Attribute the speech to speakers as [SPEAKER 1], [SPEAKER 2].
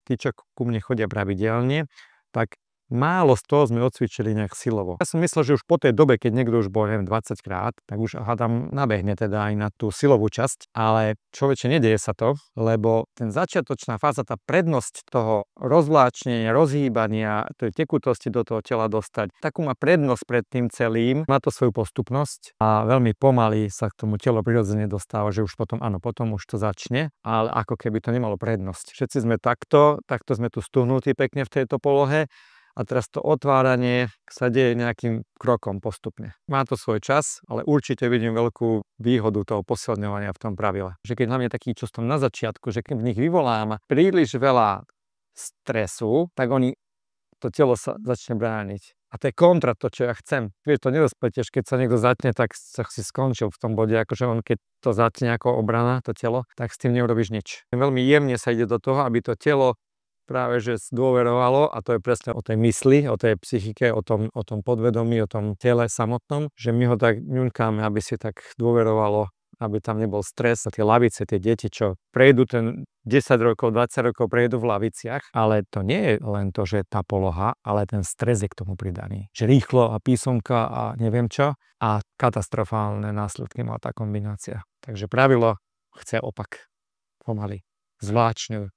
[SPEAKER 1] tí, čo ku mne chodia pravidelne, tak málo z toho sme odcvičili nejak silovo. Ja som myslel, že už po tej dobe, keď niekto už bol, neviem, 20 krát, tak už hádam nabehne teda aj na tú silovú časť, ale človeče, nedieje sa to, lebo ten začiatočná fáza, tá prednosť toho rozvláčnenia, rozhýbania, tej tekutosti do toho tela dostať, takú má prednosť pred tým celým, má to svoju postupnosť a veľmi pomaly sa k tomu telo prirodzene dostáva, že už potom, áno, potom už to začne, ale ako keby to nemalo prednosť. Všetci sme takto sme tu stuhnutí pekne v tejto polohe. A teraz to otváranie sa deje nejakým krokom postupne. Má to svoj čas, ale určite vidím veľkú výhodu toho posilňovania v tom pravile. Že keď hlavne taký, čo som na začiatku, že keď v nich vyvolám príliš veľa stresu, tak to telo sa začne brániť. A to je kontra to, čo ja chcem. Vieš, to nedospetieš, keď sa niekto zatne, tak sa si skončil v tom bode, akože on keď to zatne ako obrana, to telo, tak s tým neurobíš nič. Veľmi jemne sa ide do toho, aby to telo práve že zdôverovalo, a to je presne o tej mysli, o tej psychike, o tom podvedomí, o tom tele samotnom, že my ho tak ňunkáme, aby si tak dôverovalo, aby tam nebol stres. A tie lavice, tie deti, čo prejdú ten 10 rokov, 20 rokov prejdú v laviciach, ale to nie je len to, že tá poloha, ale ten stres je k tomu pridaný. Že rýchlo a písomka a neviem čo a katastrofálne následky má tá kombinácia. Takže pravilo chce opak. Pomaly. Zvláčne